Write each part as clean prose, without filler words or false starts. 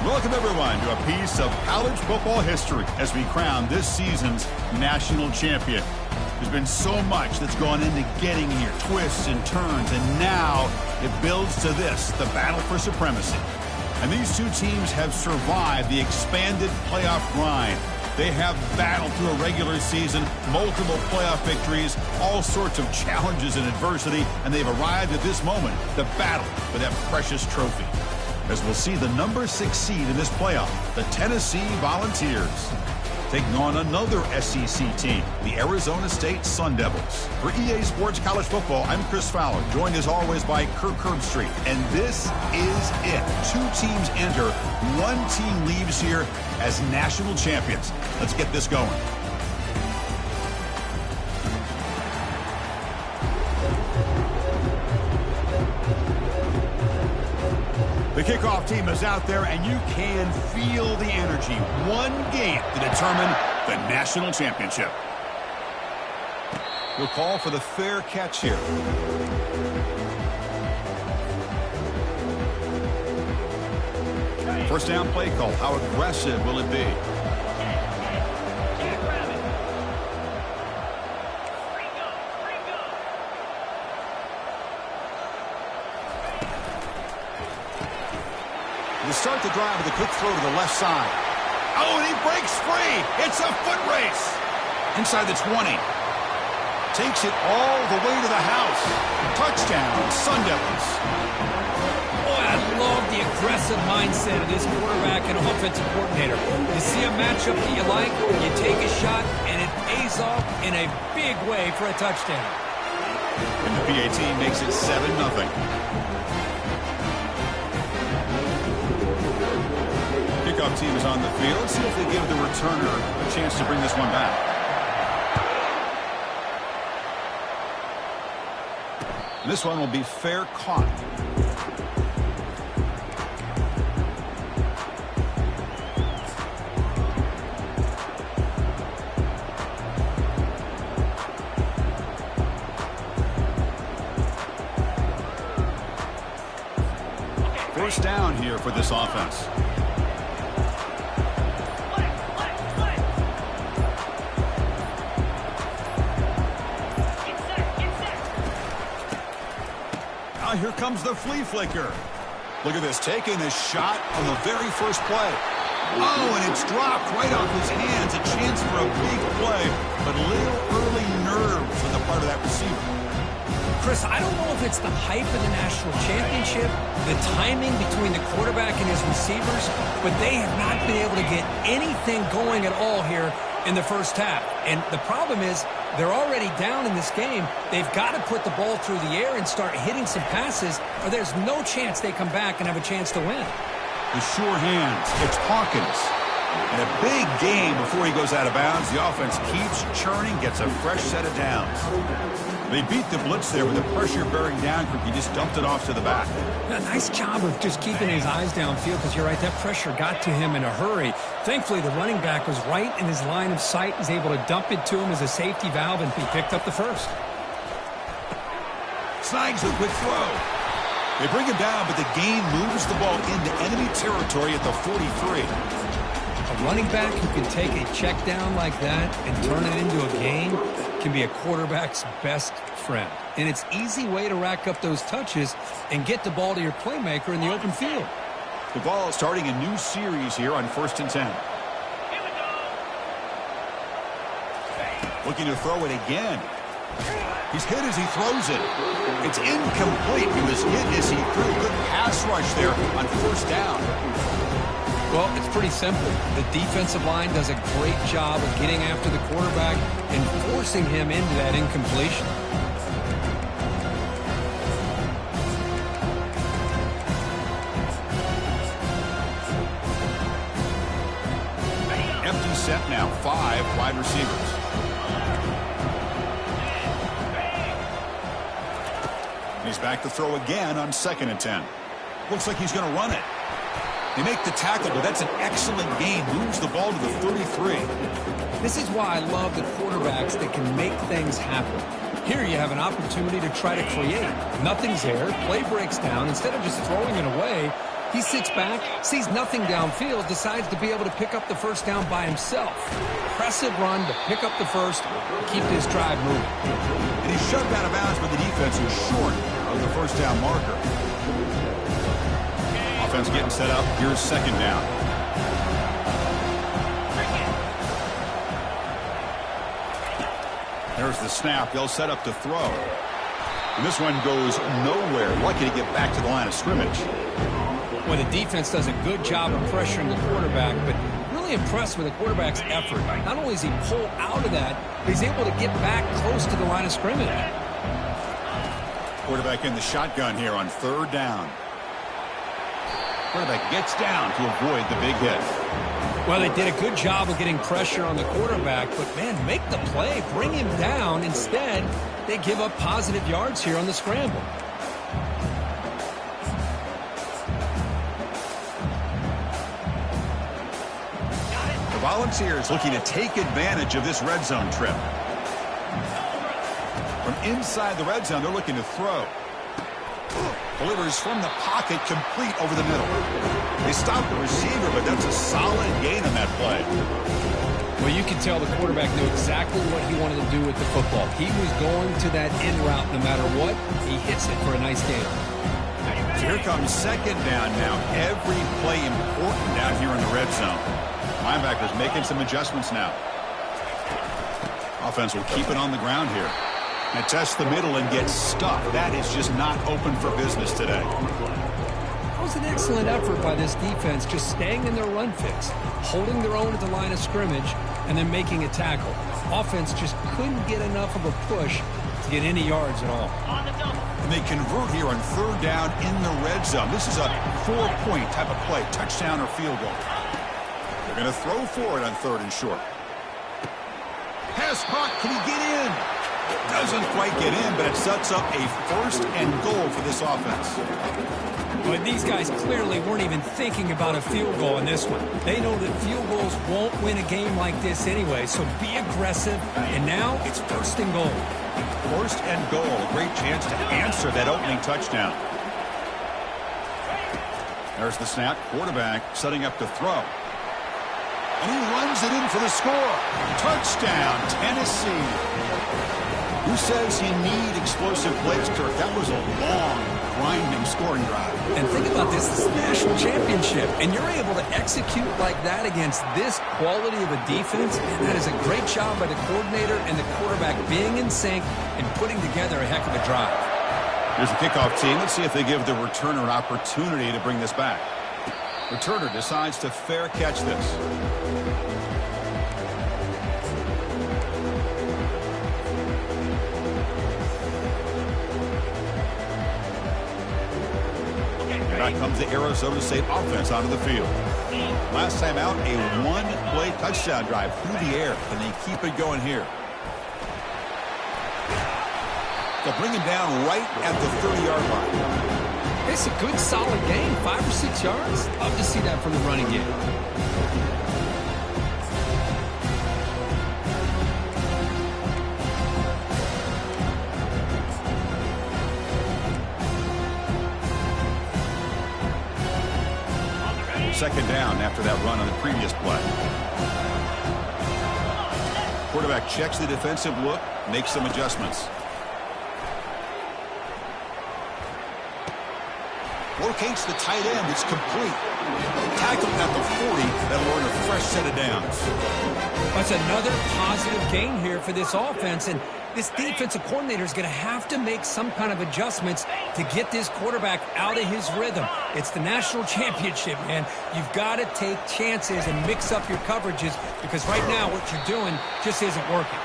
Welcome, everyone, to a piece of college football history as we crown this season's national champion. There's been so much that's gone into getting here, twists and turns, and now it builds to this, the battle for supremacy. And these two teams have survived the expanded playoff grind. They have battled through a regular season, multiple playoff victories, all sorts of challenges and adversity, and they've arrived at this moment, the battle for that precious trophy. As we'll see the number 6 seed in this playoff, the Tennessee Volunteers, taking on another SEC team, the Arizona State Sun Devils. For EA Sports College Football, I'm Chris Fowler, joined as always by Kirk Herbstreit. And this is it. 2 teams enter, 1 team leaves here as national champions. Let's get this going. The kickoff team is out there, and you can feel the energy. 1 game to determine the national championship. We'll call for the fair catch here. First down play call. How aggressive will it be? To start the drive with a quick throw to the left side. Oh, and he breaks free. It's a foot race. Inside the 20. Takes it all the way to the house. Touchdown, Sun Devils. Boy, I love the aggressive mindset of this quarterback and offensive coordinator. You see a matchup that you like, you take a shot, and it pays off in a big way for a touchdown. And the PAT makes it 7-0. Kickoff team is on the field. Let's see if they give the returner a chance to bring this one back. And this one will be fair caught. First down here for this offense. Here comes the flea flicker. Look at this, taking a shot on the very first play. Oh, and it's dropped right off his hands. A chance for a big play, but little early nerves on the part of that receiver. Chris, I don't know if it's the hype of the national championship, the timing between the quarterback and his receivers, but they have not been able to get anything going at all here in the first half. And the problem is, they're already down in this game. They've got to put the ball through the air and start hitting some passes, or there's no chance they come back and have a chance to win. The sure hands. It's Hawkins. And a big game before he goes out of bounds. The offense keeps churning, gets a fresh set of downs. They beat the blitz there with the pressure bearing down. He just dumped it off to the back. A nice job of just keeping his eyes downfield, because you're right, that pressure got to him in a hurry. Thankfully, the running back was right in his line of sight. He's able to dump it to him as a safety valve, and he picked up the first. Snags a quick throw. They bring him down, but the gain moves the ball into enemy territory at the 43. A running back who can take a check down like that and turn it into a gain can be a quarterback's best friend. And it's an easy way to rack up those touches and get the ball to your playmaker in the open field. The ball starting a new series here on 1st and 10. Looking to throw it again. He's hit as he throws it. It's incomplete. He was hit as he threw. Good pass rush there on 1st down. Well, it's pretty simple. The defensive line does a great job of getting after the quarterback and forcing him into that incompletion. Empty set now, 5 wide receivers. He's back to throw again on 2nd and 10. Looks like he's going to run it. They make the tackle, but that's an excellent gain. Moves the ball to the 33. This is why I love the quarterbacks that can make things happen. Here you have an opportunity to try to create. Nothing's there. Play breaks down. Instead of just throwing it away, He sits back, sees nothing downfield, decides to be able to pick up the first down by himself. Impressive run to pick up the first and keep this drive moving. And he's shoved out of bounds by the defense who's short of the first down marker. Offense getting set up. Here's second down. There's the snap. They'll set up to throw. And this one goes nowhere. Lucky to get back to the line of scrimmage. Well, the defense does a good job of pressuring the quarterback, but really impressed with the quarterback's effort. Not only does he pull out of that, but he's able to get back close to the line of scrimmage. Quarterback in the shotgun here on third down. Quarterback gets down to avoid the big hit. Well, they did a good job of getting pressure on the quarterback, but, man, make the play. Bring him down. Instead, they give up positive yards here on the scramble. The Volunteers looking to take advantage of this red zone trip. From inside the red zone, they're looking to throw. Delivers from the pocket, complete over the middle. They stop the receiver, but that's a solid gain on that play. Well, you can tell the quarterback knew exactly what he wanted to do with the football. He was going to that in route no matter what. He hits it for a nice gain. So here comes second down now. Every play important down here in the red zone. Linebackers making some adjustments now. Offense will keep it on the ground here. And test the middle and get stuffed. That is just not open for business today. That was an excellent effort by this defense, just staying in their run fix, holding their own at the line of scrimmage, and then making a tackle. Offense just couldn't get enough of a push to get any yards at all. And they convert here on third down in the red zone. This is a 4-point type of play, touchdown or field goal. They're going to throw for it on third and short. Pass caught. Can he get in? Doesn't quite get in, but it sets up a first and goal for this offense. But these guys clearly weren't even thinking about a field goal in this one. They know that field goals won't win a game like this anyway, so be aggressive, and now it's first and goal. First and goal, a great chance to answer that opening touchdown. There's the snap, quarterback setting up to throw. And he runs it in for the score. Touchdown, Tennessee. Who says you need explosive plays, Kirk? That was a long, grinding scoring drive. And think about this. This is a national championship, and you're able to execute like that against this quality of a defense. And that is a great job by the coordinator and the quarterback being in sync and putting together a heck of a drive. Here's the kickoff team. Let's see if they give the returner an opportunity to bring this back. Returner decides to fair catch this. Back comes the Arizona State offense onto the field. Last time out, a one-play touchdown drive through the air. Can they keep it going here? They'll bring him down right at the 30-yard line. It's a good, solid game. 5 or 6 yards. Love to see that from the running game. Second down after that run on the previous play. Quarterback checks the defensive look, makes some adjustments. Locates the tight end. It's complete. Tackled at the 40. That'll earn a fresh set of downs. That's another positive gain here for this offense, and this defensive coordinator is going to have to make some kind of adjustments to get this quarterback out of his rhythm. It's the national championship, man. You've got to take chances and mix up your coverages because right now what you're doing just isn't working.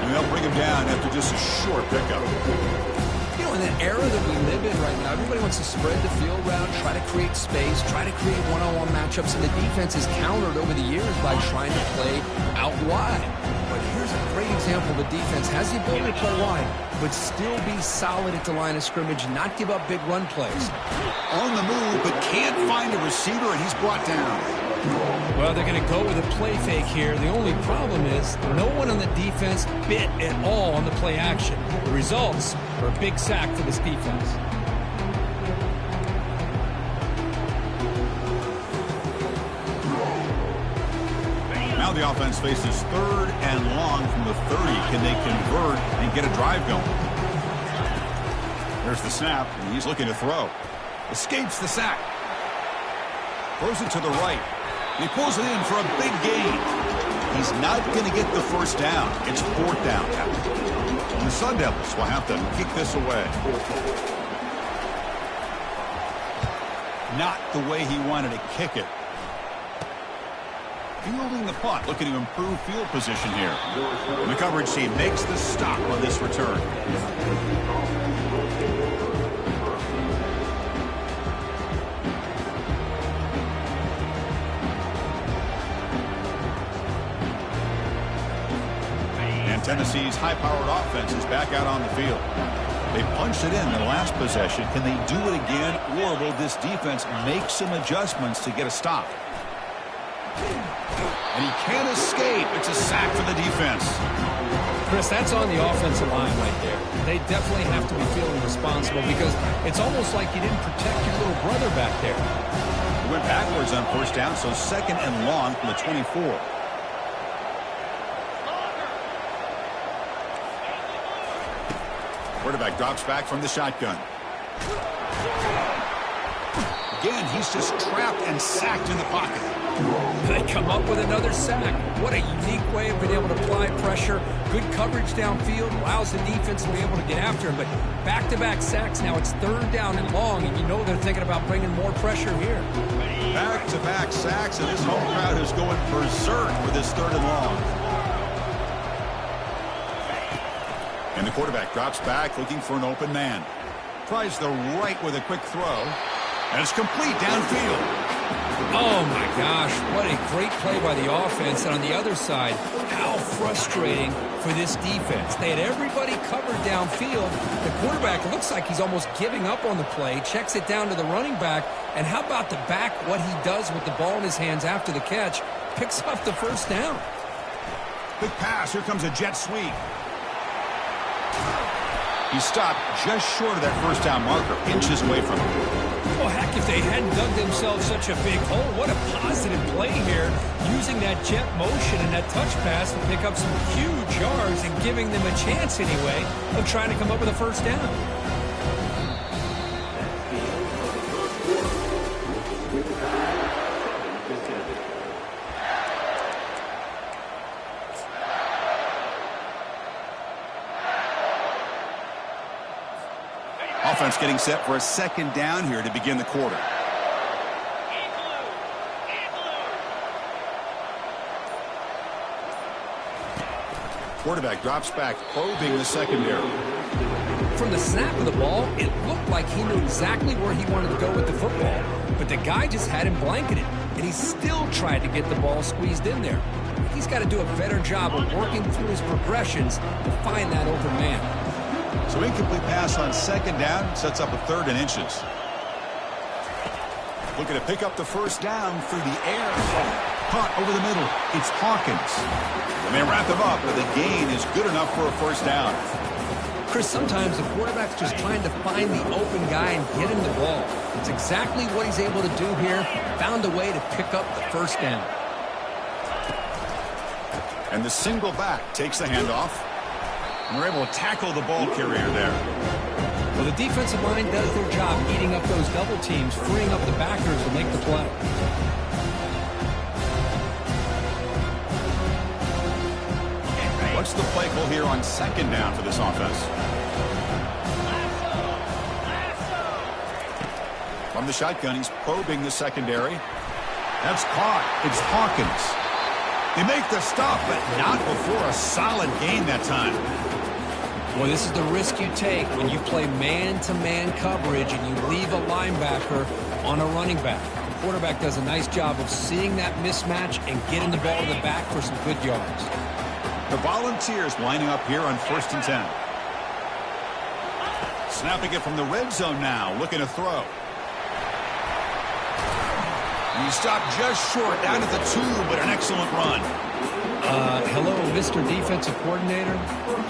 And they'll bring him down after just a short pickup. You know, in the era that we live in right now, everybody wants to spread the field around, try to create space, try to create one-on-one matchups, and the defense is countered over the years by trying to play out wide. But here's a great example. The defense has the ability to play wide, but still be solid at the line of scrimmage, not give up big run plays. On the move, but can't find a receiver, and he's brought down. Well, they're going to go with a play fake here. The only problem is no one on the defense bit at all on the play action. The results are a big sack for this defense. Now the offense faces 3rd and long from the 30. Can they convert and get a drive going? There's the snap, and he's looking to throw. Escapes the sack. Throws it to the right. He pulls it in for a big gain. He's not going to get the first down. It's 4th down. And the Sun Devils will have to kick this away. Not the way he wanted to kick it. Fielding the punt, looking to improve field position here. And the coverage team makes the stop on this return. And Tennessee's high-powered offense is back out on the field. They punched it in the last possession. Can they do it again, or will this defense make some adjustments to get a stop? And he can't escape. It's a sack for the defense. Chris, that's on the offensive line right there. They definitely have to be feeling responsible because it's almost like you didn't protect your little brother back there. He went backwards on 1st down, so 2nd and long from the 24. Quarterback drops back from the shotgun. Again, he's just trapped and sacked in the pocket. They come up with another sack. What a unique way of being able to apply pressure. Good coverage downfield, allows the defense to be able to get after him. But back-to-back sacks, now it's 3rd down and long, and you know they're thinking about bringing more pressure here. Back-to-back sacks, and this home crowd is going berserk for this 3rd and long. And the quarterback drops back, looking for an open man. Tries the right with a quick throw. And it's complete downfield. Oh, my gosh. What a great play by the offense. And on the other side, how frustrating for this defense. They had everybody covered downfield. The quarterback looks like he's almost giving up on the play. Checks it down to the running back. And how about the back, what he does with the ball in his hands after the catch? Picks up the 1st down. Big pass. Here comes a jet sweep. He stopped just short of that 1st down marker, inches away from it. Well, heck, if they hadn't dug themselves such a big hole, what a positive play here, using that jet motion and that touch pass to pick up some huge yards and giving them a chance anyway of trying to come up with a 1st down. Offense getting set for a 2nd down here to begin the quarter. Quarterback drops back, probing the secondary. From the snap of the ball, it looked like he knew exactly where he wanted to go with the football. But the guy just had him blanketed, and he still tried to get the ball squeezed in there. He's got to do a better job of working through his progressions to find that open man. So incomplete pass on 2nd down, sets up a 3rd and inches. Looking to pick up the 1st down through the air. Caught over the middle. It's Hawkins. And they wrap him up, but the gain is good enough for a 1st down. Chris, sometimes the quarterback's just trying to find the open guy and get him the ball. It's exactly what he's able to do here. Found a way to pick up the 1st down. And the single back takes the handoff. And they're able to tackle the ball carrier there. Well, the defensive line does their job eating up those double teams, freeing up the backers to make the play. What's the play call here on 2nd down for this offense? From the shotgun, he's probing the secondary. That's caught. It's Hawkins. They make the stop, but not before a solid gain that time. Well, this is the risk you take when you play man-to-man coverage and you leave a linebacker on a running back. The quarterback does a nice job of seeing that mismatch and getting the ball to the back for some good yards. The Volunteers lining up here on 1st and 10. Snapping it from the red zone now, looking to throw. And he stopped just short, down at the 2, but an excellent run. Hello, Mr. Defensive Coordinator.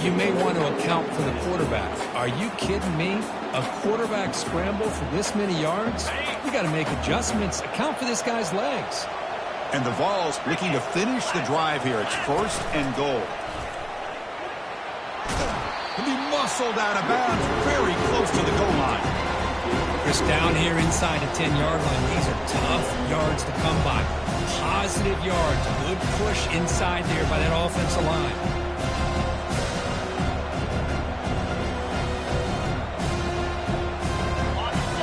You may want to account for the quarterback. Are you kidding me? A quarterback scramble for this many yards? We got to make adjustments. Account for this guy's legs. And the Vols looking to finish the drive here. It's 1st and goal. He'll be muscled out of bounds very close to the goal line. Chris, down here inside the 10-yard line, these are tough yards to come by. Positive yards, good push inside there by that offensive line.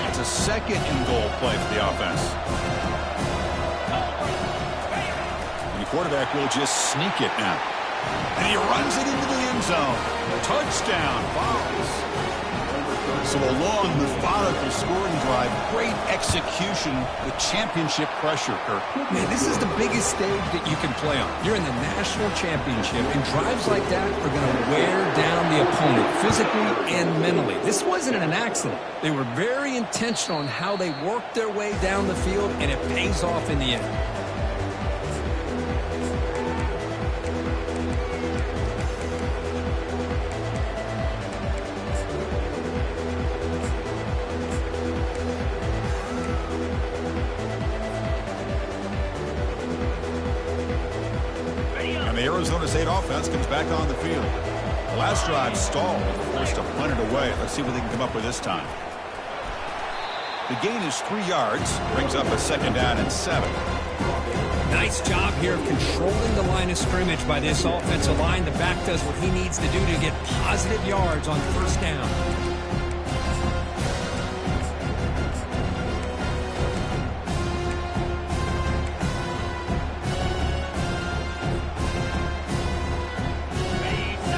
It's a 2nd and goal play for the offense. And the quarterback will just sneak it now. And he runs it into the end zone. Touchdown, Vols. So a long, methodical scoring drive. Great execution with championship pressure, Kirk. Man, this is the biggest stage that you can play on. You're in the national championship, and drives like that are going to wear down the opponent physically and mentally. This wasn't an accident. They were very intentional in how they worked their way down the field, and it pays off in the end. The Arizona State offense comes back on the field. The last drive stalled, forced to punt it away. Let's see what they can come up with this time. The gain is 3 yards, brings up a 2nd down and 7. Nice job here of controlling the line of scrimmage by this offensive line. The back does what he needs to do to get positive yards on 1st down.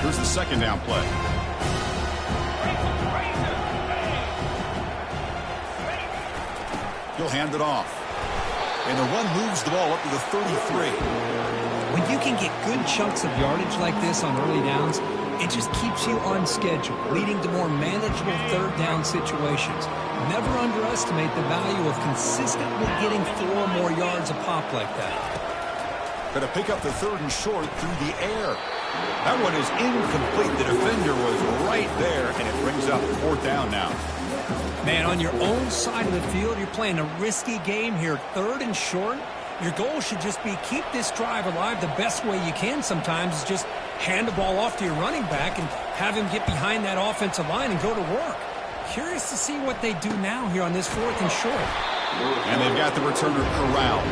Here's the 2nd down play. He'll hand it off. And the run moves the ball up to the 33. When you can get good chunks of yardage like this on early downs, it just keeps you on schedule, leading to more manageable 3rd down situations. Never underestimate the value of consistently getting 4 or more yards a pop like that. Going to pick up the 3rd and short through the air. That one is incomplete. The defender was right there, and it brings up 4th down now. Man, on your own side of the field, you're playing a risky game here. 3rd and short. Your goal should just be keep this drive alive the best way you can sometimes is just hand the ball off to your running back and have him get behind that offensive line and go to work. Curious to see what they do now here on this 4th and short. And they've got the returner corralled.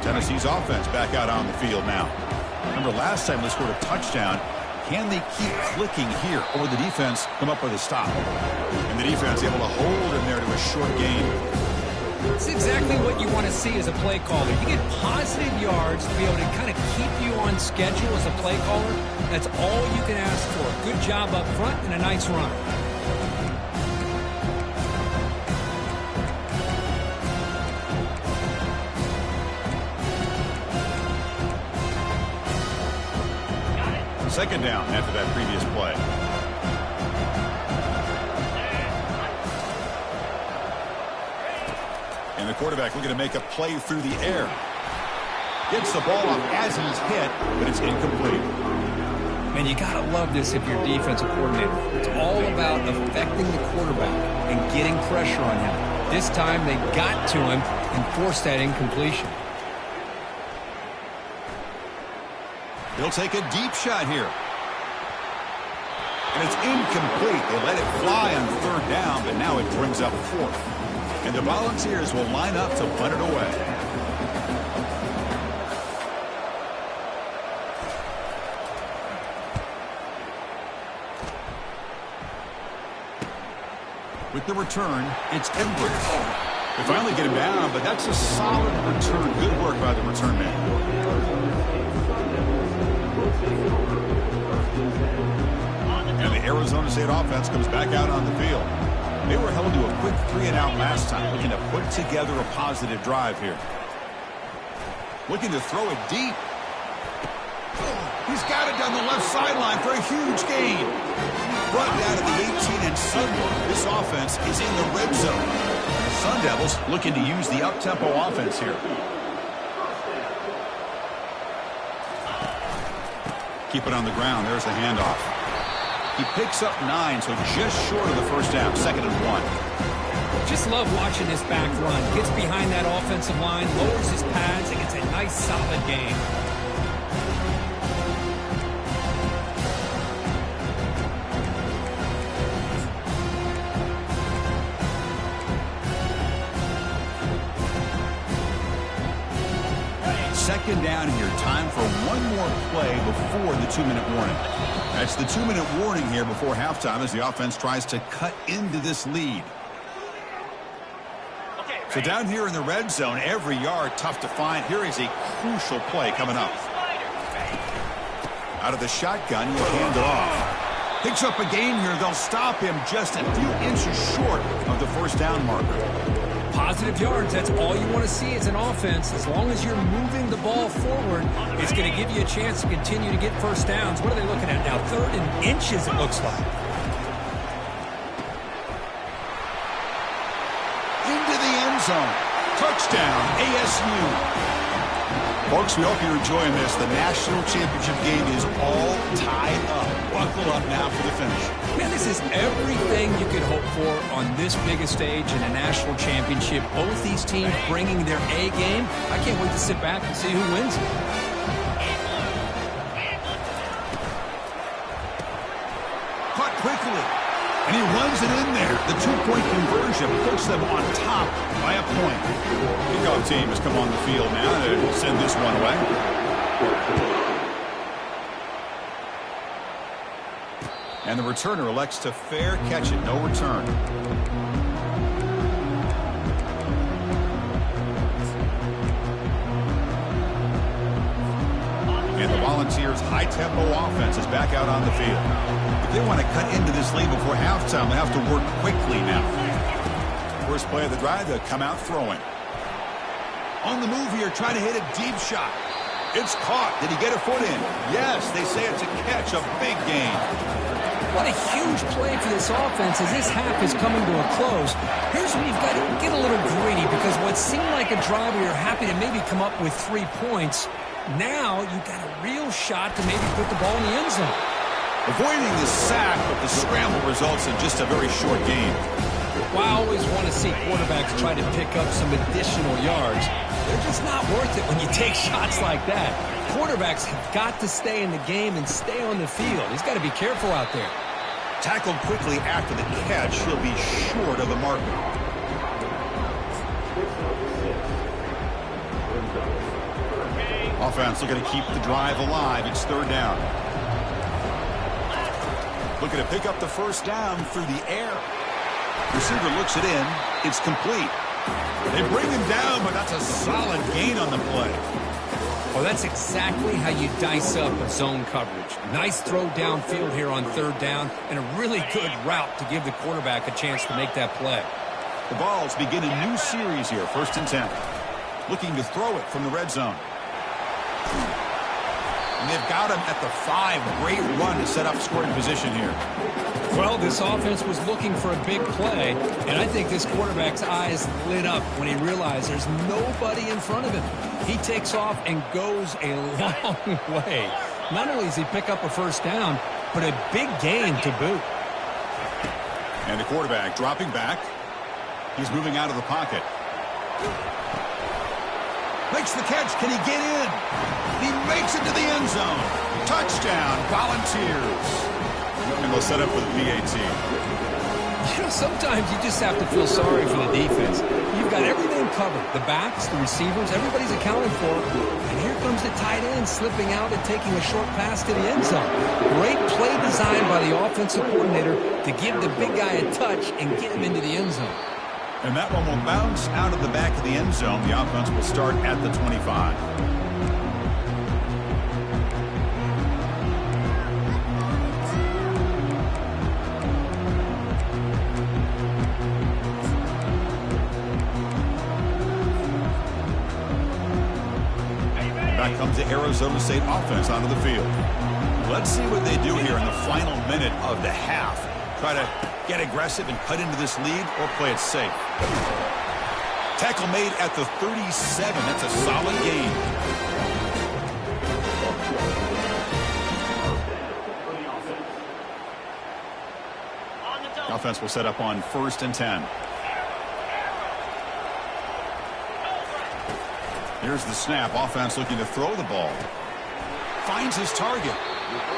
Tennessee's offense back out on the field now. Remember last time they scored a touchdown. Can they keep clicking here, or will the defense come up with a stop? And the defense able to hold him there to a short gain. It's exactly what you want to see as a play caller. You get positive yards to be able to kind of keep you on schedule as a play caller. That's all you can ask for. Good job up front and a nice run. Second down after that previous play. And the quarterback looking to make a play through the air. Gets the ball up as he's hit, but it's incomplete. Man, you got to love this if you're a defensive coordinator. It's all about affecting the quarterback and getting pressure on him. This time they got to him and forced that incompletion. They'll take a deep shot here. And it's incomplete. They let it fly on 3rd down, but now it brings up 4th. And the Volunteers will line up to punt it away. With the return, it's Edwards. They finally get him down, but that's a solid return. Good work by the return man. And the Arizona State offense comes back out on the field. They were held to a quick 3-and-out last time, looking to put together a positive drive here. Looking to throw it deep. He's got it down the left sideline for a huge gain. front down to the 18, and suddenly this offense is in the red zone. Sun Devils looking to use the up-tempo offense here. Keep it on the ground. There's the handoff. He picks up 9, so just short of the first down, 2nd and 1. Just love watching this back run. Gets behind that offensive line, lowers his pads, and gets a nice solid gain. Second down here. Time for one more play before the 2-minute warning. That's the 2-minute warning here before halftime as the offense tries to cut into this lead. So down here in the red zone, every yard tough to find. Here is a crucial play coming up. Out of the shotgun, he'll hand it off. Picks up a gain here. They'll stop him just a few inches short of the first down marker. Positive yards, that's all you want to see as an offense. As long as you're moving the ball forward, it's going to give you a chance to continue to get first downs. What are they looking at now? 3rd and inches, it looks like. Into the end zone. Touchdown, ASU. Folks, we hope you're enjoying this. The national championship game is all tied up. Buckle up now for the finish. Man, this is everything you could hope for on this biggest stage in a national championship. Both these teams bringing their A game. I can't wait to sit back and see who wins. Caught quickly, and he runs it in there. The 2-point conversion puts them on top by a point. Kickoff team has come on the field now to send this one away. And the returner elects to fair catch it. No return. And the Volunteers' high-tempo offense is back out on the field. If they want to cut into this lead before halftime, they have to work quickly now. First play of the drive, they'll come out throwing. On the move here, trying to hit a deep shot. It's caught. Did he get a foot in? Yes, they say it's a catch, a big gain. What a huge play for this offense as this half is coming to a close. Here's where you've got to get a little greedy because what seemed like a drive where you're happy to maybe come up with 3 points, now you've got a real shot to maybe put the ball in the end zone. Avoiding the sack, but the scramble results in just a very short gain. Well, I always want to see quarterbacks try to pick up some additional yards. They're just not worth it when you take shots like that. Quarterbacks have got to stay in the game and stay on the field. He's got to be careful out there. Tackled quickly after the catch, he'll be short of the marker. Offense looking to keep the drive alive. It's 3rd down. Looking to pick up the first down through the air. Receiver looks it in. It's complete. They bring him down, but that's a solid gain on the play. Well, that's exactly how you dice up a zone coverage. Nice throw downfield here on 3rd down, and a really good route to give the quarterback a chance to make that play. The Vols begin a new series here, 1st and 10. Looking to throw it from the red zone. And they've got him at the 5. Great run to set up scoring position here. Well, this offense was looking for a big play, and I think this quarterback's eyes lit up when he realized there's nobody in front of him. He takes off and goes a long way. Not only does he pick up a first down, but a big gain to boot. And the quarterback dropping back. He's moving out of the pocket. Makes the catch. Can he get in? He makes it to the end zone. Touchdown, Volunteers. And they'll set up with a PAT. You know, sometimes you just have to feel sorry for the defense. You've got everything covered. The backs, the receivers, everybody's accounted for. And here comes the tight end slipping out and taking a short pass to the end zone. Great play design by the offensive coordinator to give the big guy a touch and get him into the end zone. And that one will bounce out of the back of the end zone. The offense will start at the 25. Back comes the Arizona State offense onto the field. Let's see what they do here in the final minute of the half. Try to get aggressive and cut into this lead, or play it safe. Tackle made at the 37. That's a solid gain. Offense will set up on 1st and 10. Here's the snap. Offense looking to throw the ball. Finds his target.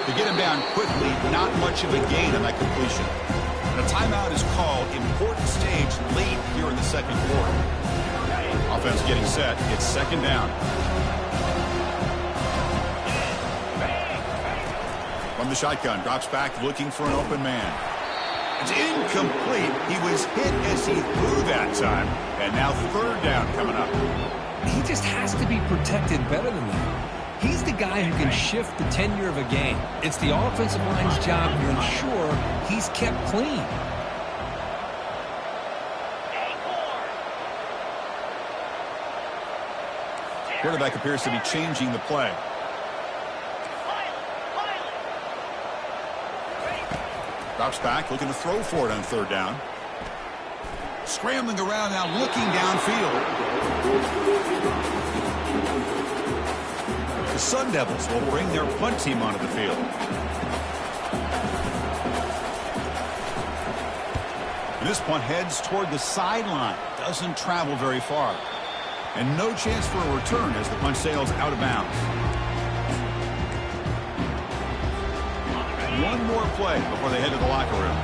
To get him down quickly, not much of a gain on that completion. And a timeout is called. Important stage late here in the second quarter. Offense getting set. It's 2nd down. From the shotgun, drops back looking for an open man. It's incomplete. He was hit as he threw that time. And now 3rd down coming up. He just has to be protected better than that. He's the guy who can shift the tenure of a game. It's the offensive line's job to ensure he's kept clean. Quarterback appears to be changing the play. Drops back, looking to throw for it on 3rd down. Scrambling around now, looking downfield. The Sun Devils will bring their punt team onto the field. And this punt heads toward the sideline. Doesn't travel very far. And no chance for a return as the punt sails out of bounds. One more play before they head to the locker room.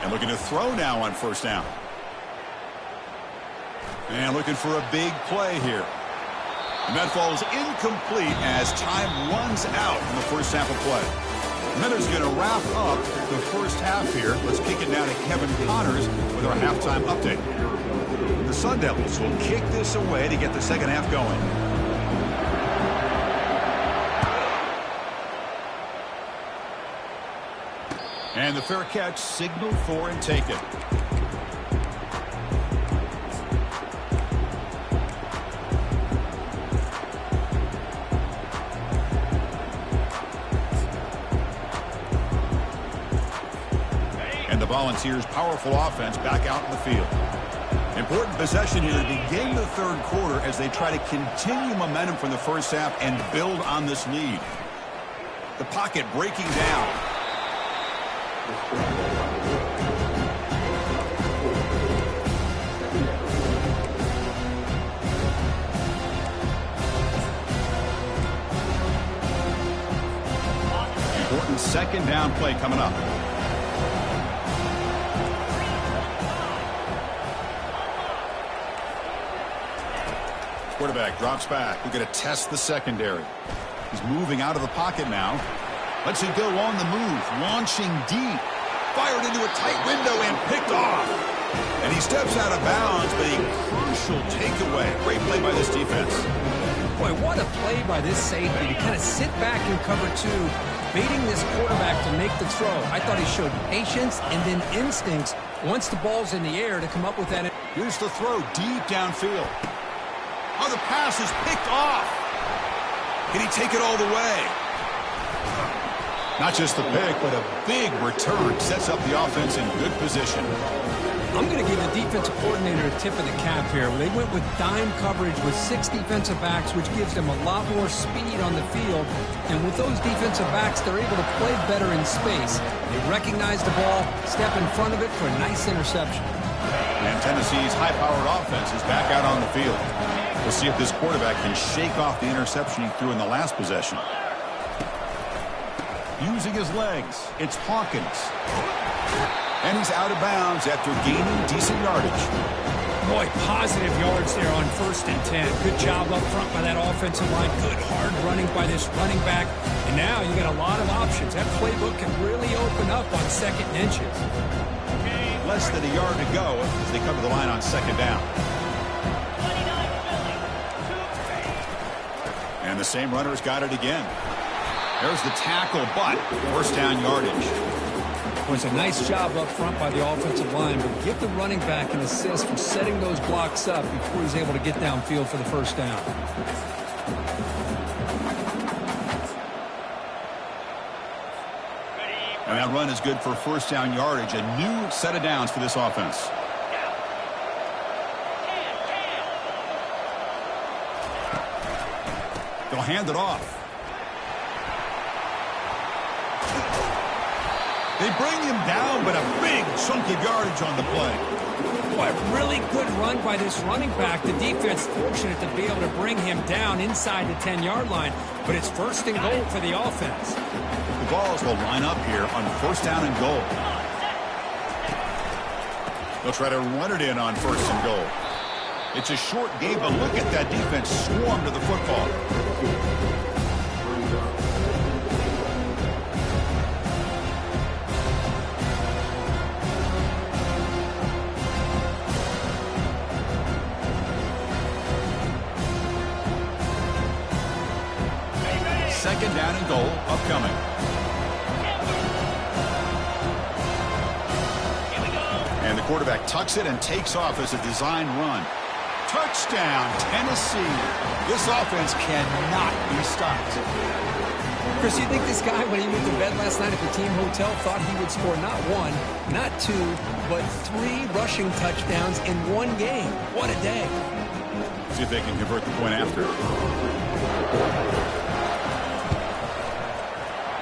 And looking to throw now on 1st down. And looking for a big play here. And that falls incomplete as time runs out in the first half of play. Miller's going to wrap up the first half here. Let's kick it down to Kevin Connors with our halftime update. The Sun Devils will kick this away to get the second half going. And the fair catch signaled for and taken. And the Volunteers' powerful offense back out in the field. Important possession here to begin the 3rd quarter as they try to continue momentum from the first half and build on this lead. The pocket breaking down. Important 2nd down play coming up. Quarterback drops back. We're going to test the secondary. He's moving out of the pocket now. Lets it go on the move. Launching deep. Fired into a tight window and picked off. And he steps out of bounds, but a crucial takeaway. Great play by this defense. Boy, what a play by this safety to kind of sit back in cover 2, baiting this quarterback to make the throw. I thought he showed patience and then instincts once the ball's in the air to come up with that. Here's the throw deep downfield. Oh, the pass is picked off. Can he take it all the way? Not just the pick, but a big return. Sets up the offense in good position. I'm going to give the defensive coordinator a tip of the cap here. They went with dime coverage with 6 defensive backs, which gives them a lot more speed on the field. And with those defensive backs, they're able to play better in space. They recognize the ball, step in front of it for a nice interception. And Tennessee's high-powered offense is back out on the field. We'll see if this quarterback can shake off the interception he threw in the last possession. Using his legs, it's Hawkins. And he's out of bounds after gaining decent yardage. Boy, positive yards there on 1st and 10. Good job up front by that offensive line. Good hard running by this running back. And now you got a lot of options. That playbook can really open up on 2nd and inches. Less than a yard to go as they come to the line on 2nd down. And the same runner's got it again. There's the tackle, but 1st down yardage. It was a nice job up front by the offensive line, but give the running back an assist for setting those blocks up before he's able to get downfield for the first down. And that run is good for first down yardage. A new set of downs for this offense. They'll hand it off. They bring him down, but a big chunk of yardage on the play. Boy, really good run by this running back. The defense fortunate to be able to bring him down inside the 10-yard line, but it's first and goal for the offense. The Vols will line up here on first down and goal. They'll try to run it in on first and goal. It's a short game, but look at that defense swarm to the football. Second down and goal upcoming. And the quarterback tucks it and takes off as a design run. Touchdown, Tennessee. This offense cannot be stopped. Chris, you think this guy, when he went to bed last night at the team hotel, thought he would score not one, not two, but 3 rushing touchdowns in one game? What a day. See if they can convert the point after.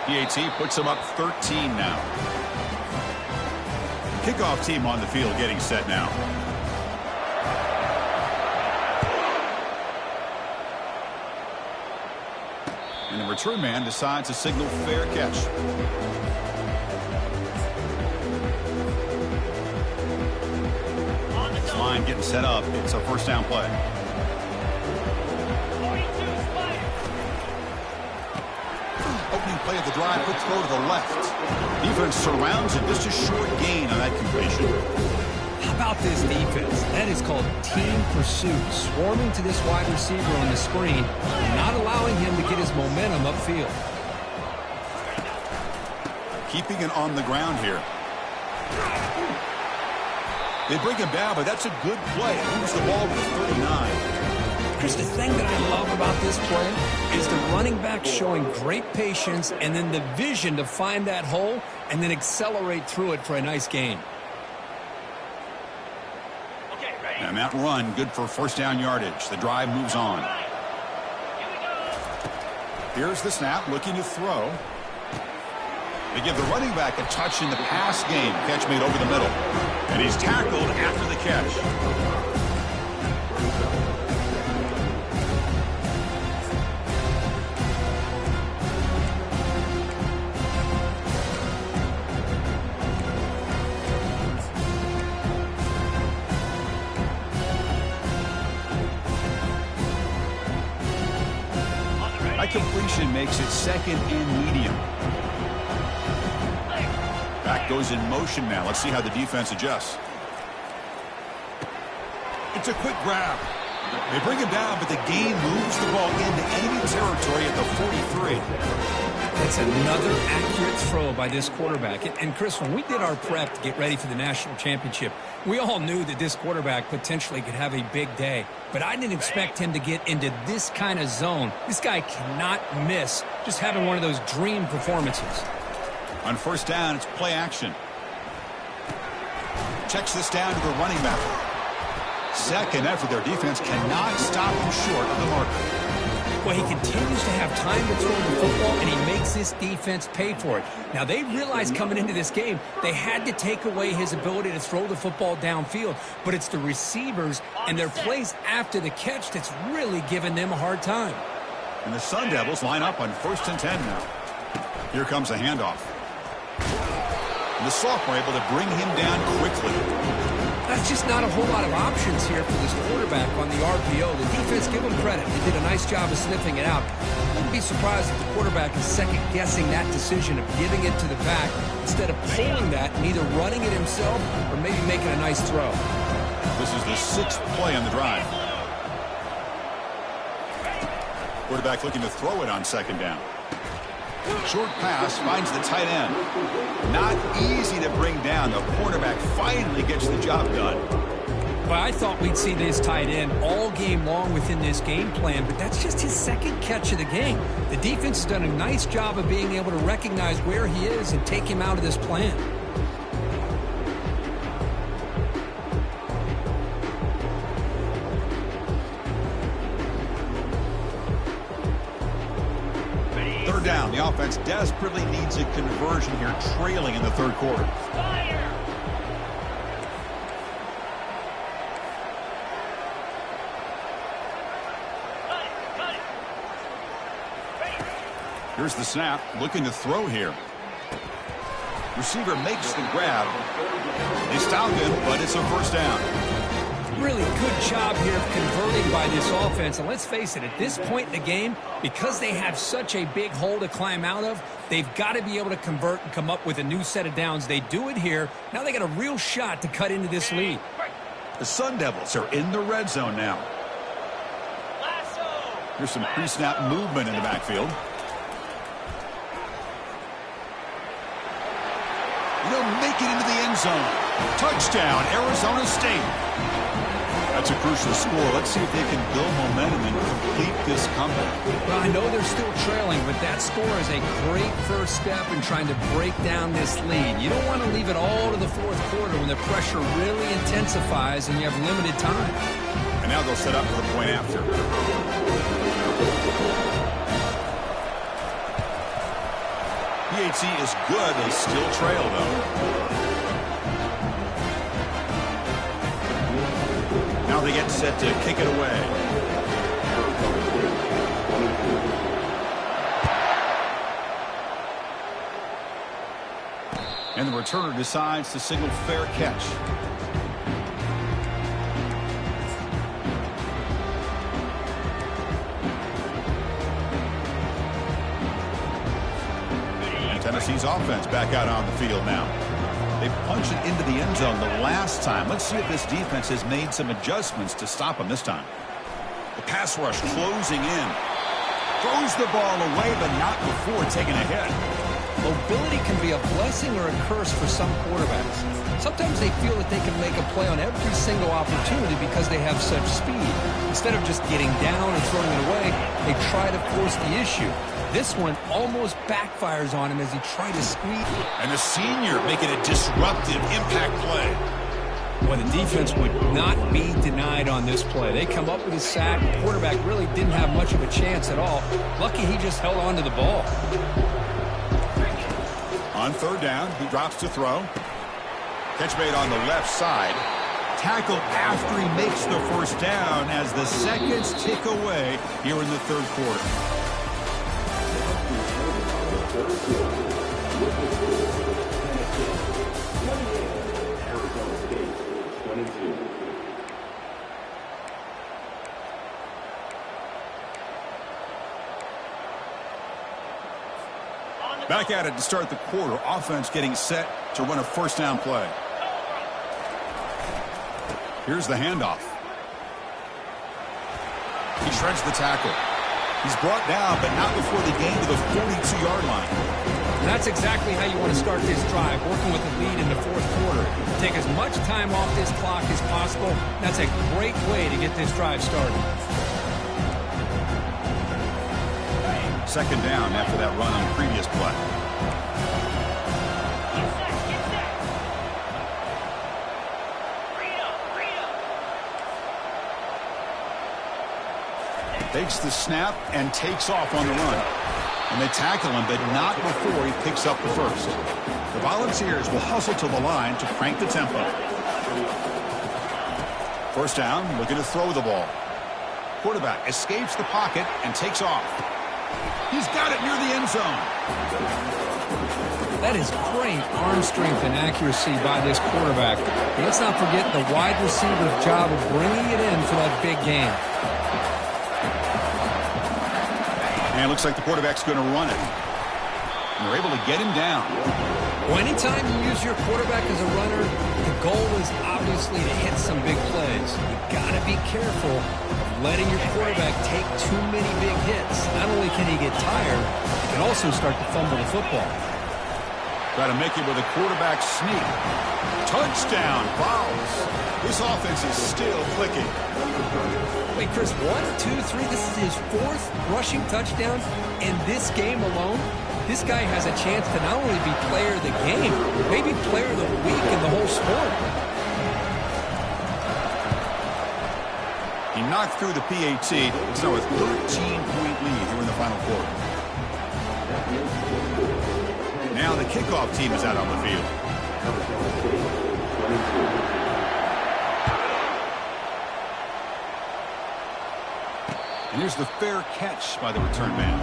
PAT puts them up 13 now. Kickoff team on the field getting set now. And the return man decides to signal fair catch. This line getting set up. It's a first down play. Opening play of the drive, quick throw to the left. Defense surrounds it. Just a short gain on that completion. How about this defense? That is called team pursuit. Swarming to this wide receiver on the screen, not allowing him to get his momentum upfield. Keeping it on the ground here. They bring him down, but that's a good play. Moves the ball to 39. Chris, the thing that I love about this play is the running back showing great patience and then the vision to find that hole and then accelerate through it for a nice gain. And that run, good for first down yardage. The drive moves on. Here's the snap, looking to throw. They give the running back a touch in the pass game. Catch made over the middle. And he's tackled after the catch. Completion makes it second and medium. Back goes in motion now. Let's see how the defense adjusts. It's a quick grab. They bring him down, but the gain moves the ball into enemy territory at the 43. It's another accurate throw by this quarterback. And Chris, when we did our prep to get ready for the national championship, we all knew that this quarterback potentially could have a big day. But I didn't expect him to get into this kind of zone. This guy cannot miss just having one of those dream performances. On first down, it's play action. Checks this down to the running back. Second effort, their defense cannot stop him short of the marker. Well, he continues to have time to throw the football, and he makes this defense pay for it. Now, they realized coming into this game they had to take away his ability to throw the football downfield, but it's the receivers and their plays after the catch that's really giving them a hard time. And the Sun Devils line up on first and 10 now. Here comes a handoff. And the sophomore able to bring him down quickly. That's just not a whole lot of options here for this quarterback on the RPO. The defense, give them credit. They did a nice job of sniffing it out. I wouldn't be surprised if the quarterback is second-guessing that decision of giving it to the back instead of pulling that and either running it himself or maybe making a nice throw. This is the 6th play on the drive. Quarterback looking to throw it on second down. Short pass finds the tight end. Not easy to bring down. The quarterback finally gets the job done. Well, I thought we'd see this tight end all game long within this game plan, but that's just his second catch of the game. The defense has done a nice job of being able to recognize where he is and take him out of this plan. Third down. The offense desperately needs a conversion here, trailing in the third quarter. Here's the snap, looking to throw here. Receiver makes the grab. They stop him, but it's a first down. Really good job here of converting by this offense. And let's face it, at this point in the game, because they have such a big hole to climb out of, they've got to be able to convert and come up with a new set of downs. They do it here. Now they got a real shot to cut into this lead. The Sun Devils are in the red zone now. Here's some pre-snap movement in the backfield. They'll make it into the end zone. Touchdown, Arizona State. That's a crucial score. Let's see if they can build momentum and complete this comeback. Well, I know they're still trailing, but that score is a great first step in trying to break down this lead. You don't want to leave it all to the fourth quarter when the pressure really intensifies and you have limited time. And now they'll set up for the point after. PHC is good. They still trail, though. Now they get set to kick it away. And the returner decides to signal fair catch. Tennessee's offense back out on the field now. They punched it into the end zone the last time. Let's see if this defense has made some adjustments to stop them this time. The pass rush closing in. Throws the ball away, but not before taking a hit. Mobility can be a blessing or a curse for some quarterbacks. Sometimes they feel that they can make a play on every single opportunity because they have such speed. Instead of just getting down and throwing it away, they try to force the issue. This one almost backfires on him as he tried to squeeze. And the senior making a disruptive impact play. Well, the defense would not be denied on this play. They come up with a sack. The quarterback really didn't have much of a chance at all. Lucky he just held on to the ball. On third down, he drops to throw. Catch made on the left side. Tackle after he makes the first down as the seconds tick away here in the third quarter. Back at it to start the quarter. Offense getting set to run a first down play. Here's the handoff. He shreds the tackle. He's brought down, but not before the gain to the 42-yard line. And that's exactly how you want to start this drive, working with the lead in the fourth quarter. Take as much time off this clock as possible. That's a great way to get this drive started. Second down after that run on the previous play. Takes the snap and takes off on the run. And they tackle him, but not before he picks up the first. The Volunteers will hustle to the line to crank the tempo. First down, looking to throw the ball. Quarterback escapes the pocket and takes off. He's got it near the end zone. That is great arm strength and accuracy by this quarterback. And let's not forget the wide receiver's job of bringing it in for that big game. And it looks like the quarterback's going to run it. And they're able to get him down. Well, anytime you use your quarterback as a runner, the goal is obviously to hit some big plays. You got to be careful of letting your quarterback take too many big hits. Not only can he get tired, he can also start to fumble the football. Got to make it with a quarterback sneak. Touchdown, Vols. This offense is still clicking. Wait, Chris, 1, 2, 3. This is his 4th rushing touchdown in this game alone. This guy has a chance to not only be player of the game, maybe player of the week in the whole sport. He knocked through the PAT. It's now a 13-point lead here in the final quarter. Now the kickoff team is out on the field. And here's the fair catch by the return man.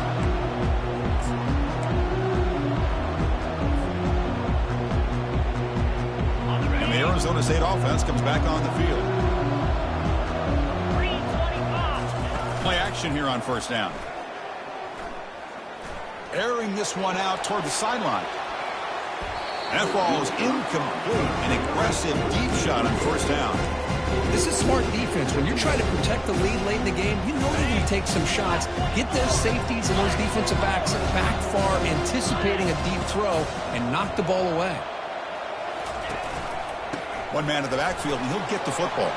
And the Arizona State offense comes back on the field. Play action here on first down. Airing this one out toward the sideline. That ball is incomplete. An aggressive deep shot on first down. This is smart defense. When you're trying to protect the lead late in the game, you know you're going to take some shots. Get those safeties and those defensive backs back far, anticipating a deep throw, and knock the ball away. One man in the backfield, and he'll get the football.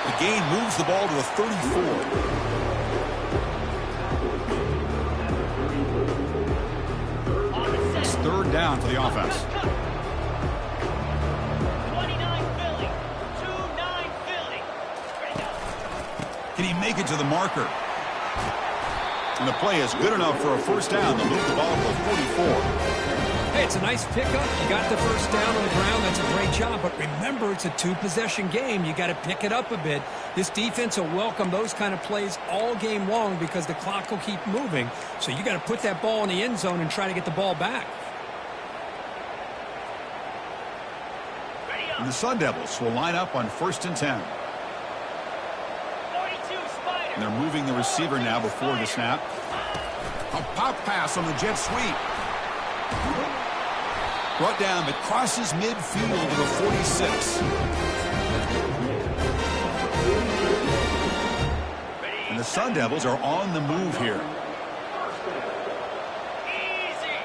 The gain moves the ball to a 34. It's third down for the offense. 29 Philly. 2-9 Philly. Can he make it to the marker? And the play is good enough for a first down to move the ball to a 44. Hey, it's a nice pickup. You got the first down on the ground. That's a great job. But remember, it's a 2-possession game. You got to pick it up a bit. This defense will welcome those kind of plays all game long because the clock will keep moving. So you got to put that ball in the end zone and try to get the ball back. And the Sun Devils will line up on 1st and 10. 42 Spider. And they're moving the receiver now before the snap. A pop pass on the jet sweep. Brought down, but crosses midfield to the 46. And the Sun Devils are on the move here. Easy.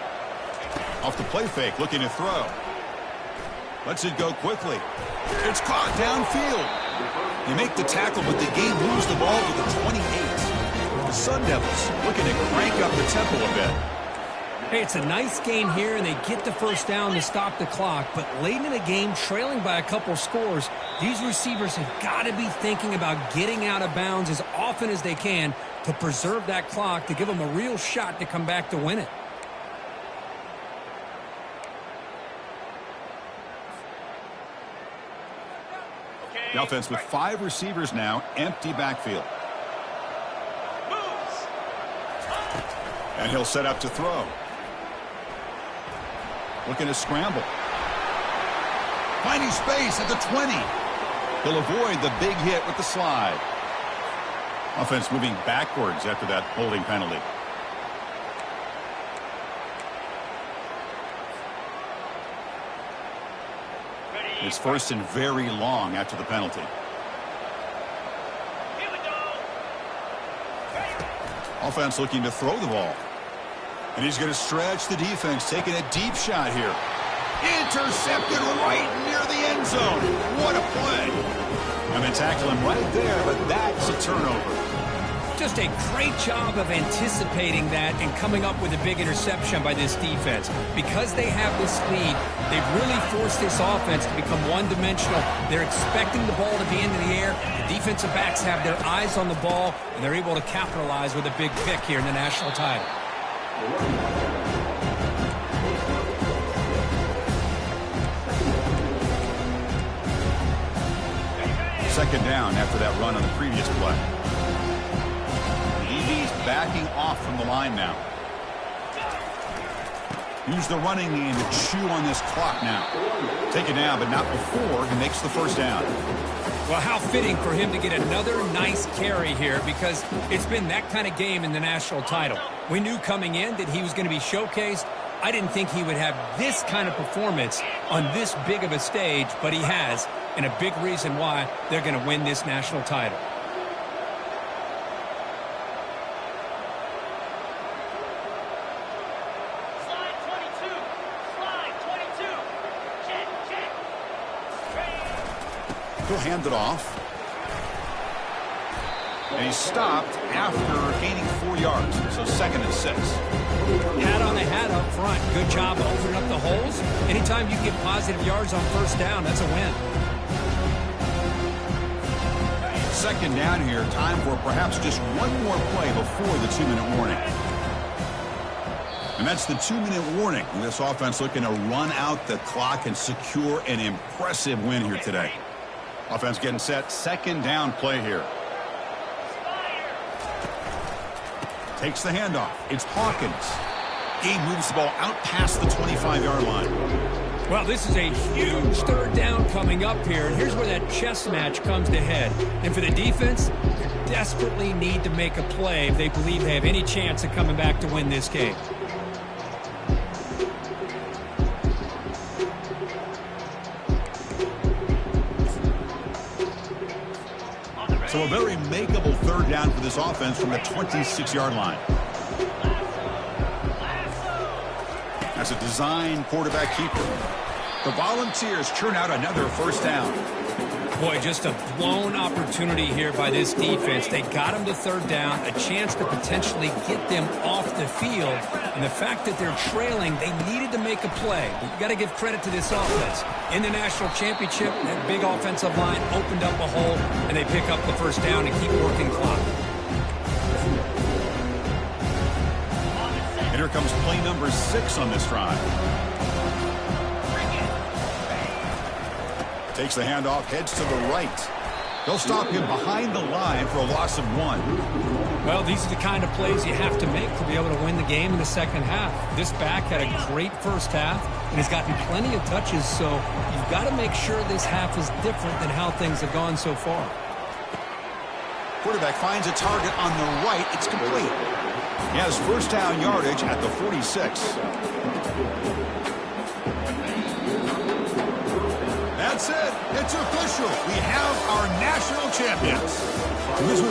Off the play fake, looking to throw. Lets it go quickly. It's caught downfield. You make the tackle, but the game moves the ball to the 28. The Sun Devils looking to crank up the tempo a bit. Hey, it's a nice game here, and they get the first down to stop the clock. But late in the game, trailing by a couple scores, these receivers have got to be thinking about getting out of bounds as often as they can to preserve that clock, to give them a real shot to come back to win it. The offense with 5 receivers now, empty backfield. Moves. And he'll set up to throw. Looking to scramble. Finding space at the 20. He'll avoid the big hit with the slide. Offense moving backwards after that holding penalty. It's first and very long after the penalty. Here we go. Offense looking to throw the ball. And he's going to stretch the defense, taking a deep shot here. Intercepted right near the end zone. What a play. And they tackle him right there, but that's a turnover. Just a great job of anticipating that and coming up with a big interception by this defense. Because they have this lead, they've really forced this offense to become one-dimensional. They're expecting the ball to be into the air. The defensive backs have their eyes on the ball, and they're able to capitalize with a big pick here in the national title. Second down after that run on the previous play. EB's backing off from the line now. Use the running game to chew on this clock now. Take it down, but not before he makes the first down. Well, how fitting for him to get another nice carry here, because it's been that kind of game in the national title. We knew coming in that he was going to be showcased, I didn't think he would have this kind of performance on this big of a stage, but he has, and a big reason why they're going to win this national title. Slide 22. Slide 22. Check, check. Ready. He'll hand it off. And he's stopped after gaining 4 yards. So 2nd and 6. Hat on the hat up front. Good job opening up the holes. Anytime you get positive yards on first down, that's a win. 2nd down here. Time for perhaps just one more play before the 2-minute warning. And that's the 2-minute warning. This offense looking to run out the clock and secure an impressive win here today. Offense getting set. 2nd down play here. Takes the handoff. It's Hawkins. He moves the ball out past the 25-yard line. Well, this is a huge 3rd down coming up here. And here's where that chess match comes to head. And for the defense, they desperately need to make a play if they believe they have any chance of coming back to win this game. So a very makeable 3rd down for this offense from the 26-yard line. That's a design quarterback keeper. The Volunteers churn out another 1st down. Boy, just a blown opportunity here by this defense. They got him to 3rd down, a chance to potentially get them off the field. And the fact that they're trailing, they needed to make a play. But you got to give credit to this offense. In the national championship, that big offensive line opened up a hole, and they pick up the 1st down and keep working clock. And here comes play number 6 on this drive. Takes the handoff, heads to the right. They'll stop him behind the line for a loss of 1. Well, these are the kind of plays you have to make to be able to win the game in the second half. This back had a great first half, and he's gotten plenty of touches, so you've got to make sure this half is different than how things have gone so far. Quarterback finds a target on the right. It's complete. He has 1st down yardage at the 46. That's it. It's official. We have our national champions. This was